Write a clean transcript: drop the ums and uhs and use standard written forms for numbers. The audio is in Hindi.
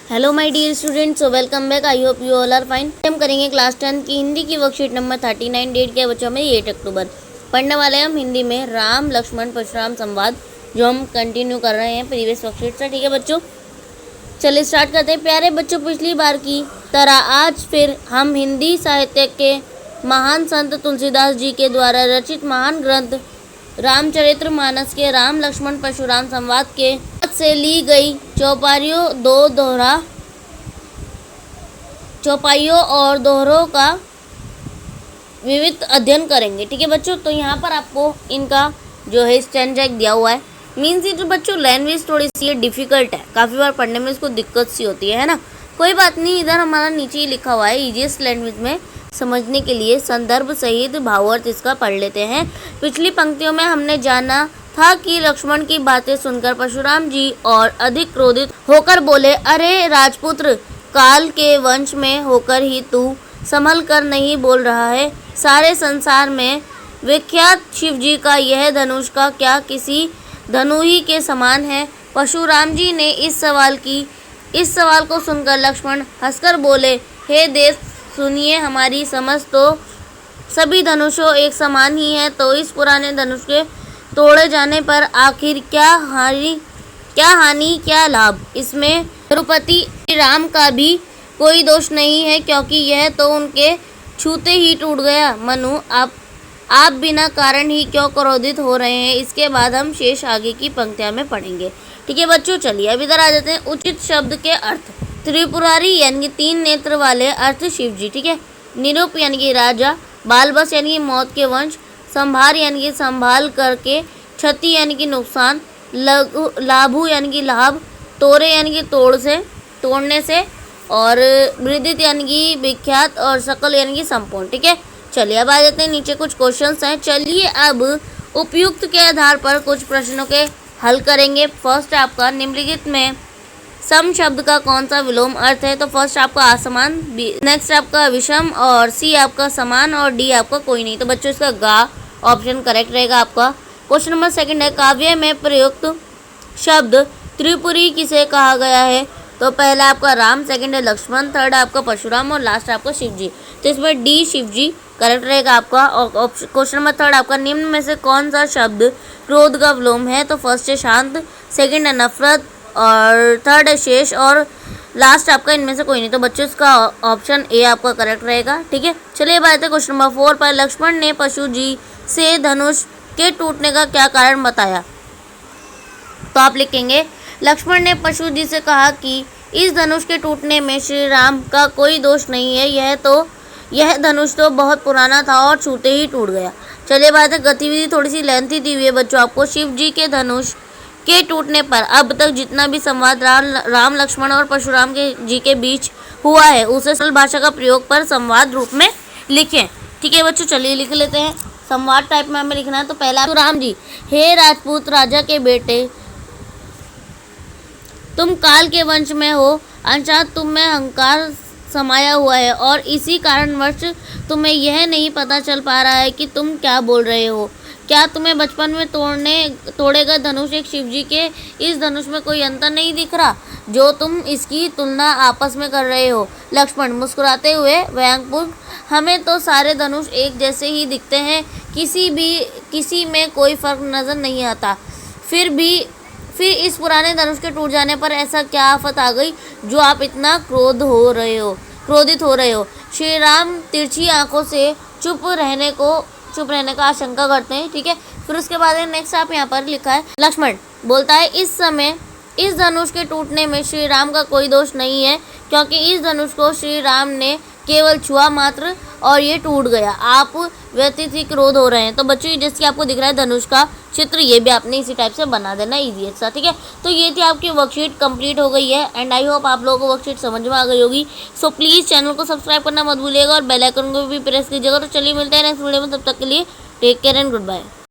Hello my dear students, welcome back. I hope you all are fine. हम करेंगे क्लास 10 की हिंदी की वर्कशीट नंबर 39। डेट क्या है बच्चों में 8 अक्टूबर। पढ़ने वाले हैं हम हिंदी में राम लक्ष्मण परशुराम संवाद, जो हम कंटिन्यू कर रहे हैं प्रीवियस वर्कशीट से। ठीक है बच्चों, चलिए स्टार्ट करते हैं। प्यारे बच्चों, पिछली बार की तरह आज फिर हम हिंदी साहित्य के महान संत तुलसीदास जी के द्वारा रचित महान ग्रंथ रामचरितमानस के राम लक्ष्मण परशुराम संवाद के से ली गई चौपाइयों और दोहरों का विविध अध्ययन करेंगे। ठीक है बच्चों, तो यहाँ पर आपको इनका जो है स्टैंजा दिया हुआ है। मीन्स ये तो बच्चों लैंग्वेज थोड़ी सी ये डिफिकल्ट है, काफ़ी बार पढ़ने में इसको दिक्कत सी होती है ना। कोई बात नहीं, इधर हमारा नीचे ही लिखा हुआ है ईजीएस्ट लैंग्वेज में समझने के लिए संदर्भ सहित भावार्थ इसका पढ़ लेते हैं। पिछली पंक्तियों में हमने जाना था कि लक्ष्मण की बातें सुनकर परशुराम जी और अधिक क्रोधित होकर बोले, अरे राजपुत्र, काल के वंश में होकर ही तू संभल कर नहीं बोल रहा है। सारे संसार में विख्यात शिवजी का यह धनुष का क्या किसी धनु ही के समान है। परशुराम जी ने इस सवाल को सुनकर लक्ष्मण हंसकर बोले, हे देव सुनिए, हमारी समझ तो सभी धनुषों एक समान ही है, तो इस पुराने धनुष के तोड़े जाने पर आखिर क्या हानि क्या लाभ। इसमें द्रौपदी राम का भी कोई दोष नहीं है, क्योंकि यह तो उनके छूते ही टूट गया। मनु, आप बिना कारण ही क्यों क्रोधित हो रहे हैं। इसके बाद हम शेष आगे की पंक्तियों में पढ़ेंगे। ठीक है बच्चों, चलिए अब इधर आ जाते हैं। उचित शब्द के अर्थ। त्रिपुरारी यानी कि 3 नेत्र वाले, अर्थ शिवजी। ठीक है। निरूप यानी कि राजा, बालबस यानी कि मौत के वंश, संभार यानी कि संभाल करके, क्षति यानी कि नुकसान, लाभु यानी कि लाभ, तोरे यानी कि तोड़ने से, और वृद्धित यानी कि विख्यात, और सकल यानी कि संपूर्ण। ठीक है, चलिए अब आ जाते हैं नीचे कुछ क्वेश्चंस हैं। चलिए अब उपयुक्त के आधार पर कुछ प्रश्नों के हल करेंगे। फर्स्ट आपका निम्नलिखित में सम शब्द का कौन सा विलोम अर्थ है। तो फर्स्ट आपका असमान, नेक्स्ट आपका विषम, और सी आपका समान, और डी आपका कोई नहीं। तो बच्चों इसका गा ऑप्शन करेक्ट रहेगा आपका। क्वेश्चन नंबर 2 है, काव्य में प्रयुक्त शब्द त्रिपुरी किसे कहा गया है। तो पहला आपका राम, सेकंड है लक्ष्मण, थर्ड आपका परशुराम, और लास्ट आपका शिवजी। तो इसमें डी शिवजी करेक्ट रहेगा आपका। और क्वेश्चन नंबर 3 आपका निम्न में से कौन सा शब्द क्रोध का विलोम है। तो फर्स्ट है शांत, सेकंड है नफरत, और थर्ड है शेष, और लास्ट आपका इनमें से कोई नहीं। तो बच्चों इसका ऑप्शन ए आपका करेक्ट रहेगा। ठीक है, चलिए बात है क्वेश्चन नंबर 4 पर। लक्ष्मण ने परशु जी से धनुष के टूटने का क्या कारण बताया। तो आप लिखेंगे, लक्ष्मण ने परशु जी से कहा कि इस धनुष के टूटने में श्री राम का कोई दोष नहीं है, यह धनुष तो बहुत पुराना था और छूते ही टूट गया। चलिए बात है, गतिविधि थोड़ी सी लेंथी दी हुई है बच्चों आपको। शिव जी के धनुष के टूटने पर अब तक जितना भी संवाद राम लक्ष्मण और परशुराम जी के बीच हुआ है, उसे सरल भाषा का प्रयोग पर संवाद रूप में लिखें। ठीक है बच्चों, चलिए लिख लेते हैं। संवाद टाइप में हमें लिखना है। तो पहला, राम जी, हे राजपूत राजा के बेटे, तुम काल के वंश में हो, अंशतः तुम में अहंकार समाया हुआ है, और इसी कारणवश तुम्हें यह नहीं पता चल पा रहा है कि तुम क्या बोल रहे हो। क्या तुम्हें बचपन में तोड़े गए धनुष एक शिवजी के इस धनुष में कोई अंतर नहीं दिख रहा, जो तुम इसकी तुलना आपस में कर रहे हो। लक्ष्मण मुस्कुराते हुए व्यंग्यपूर्ण, हमें तो सारे धनुष एक जैसे ही दिखते हैं, किसी में कोई फर्क नजर नहीं आता। फिर इस पुराने धनुष के टूट जाने पर ऐसा क्या आफत आ गई जो आप इतना क्रोधित हो रहे हो। श्री राम तिरछी आंखों से चुप रहने का आशंका करते हैं। ठीक है, फिर उसके बाद नेक्स्ट आप यहाँ पर लिखा है, लक्ष्मण बोलता है, इस समय इस धनुष के टूटने में श्री राम का कोई दोष नहीं है, क्योंकि इस धनुष को श्री राम ने केवल छुआ मात्र और ये टूट गया। आप व्यतीत ही क्रोध हो रहे हैं। तो बच्चों जैसे आपको दिख रहा है धनुष का चित्र, ये भी आपने इसी टाइप से बना देना इजी है सा। ठीक है, तो ये थी आपकी वर्कशीट कंप्लीट हो गई है, एंड आई होप आप लोगों को वर्कशीट समझ में आ गई होगी। सो प्लीज़ चैनल को सब्सक्राइब करना मत भूलिएगा, और बेल आइकन को भी प्रेस कीजिएगा। तो चलिए मिलते हैं नेक्स्ट वीडियो में, तब तक के लिए take care and good bye.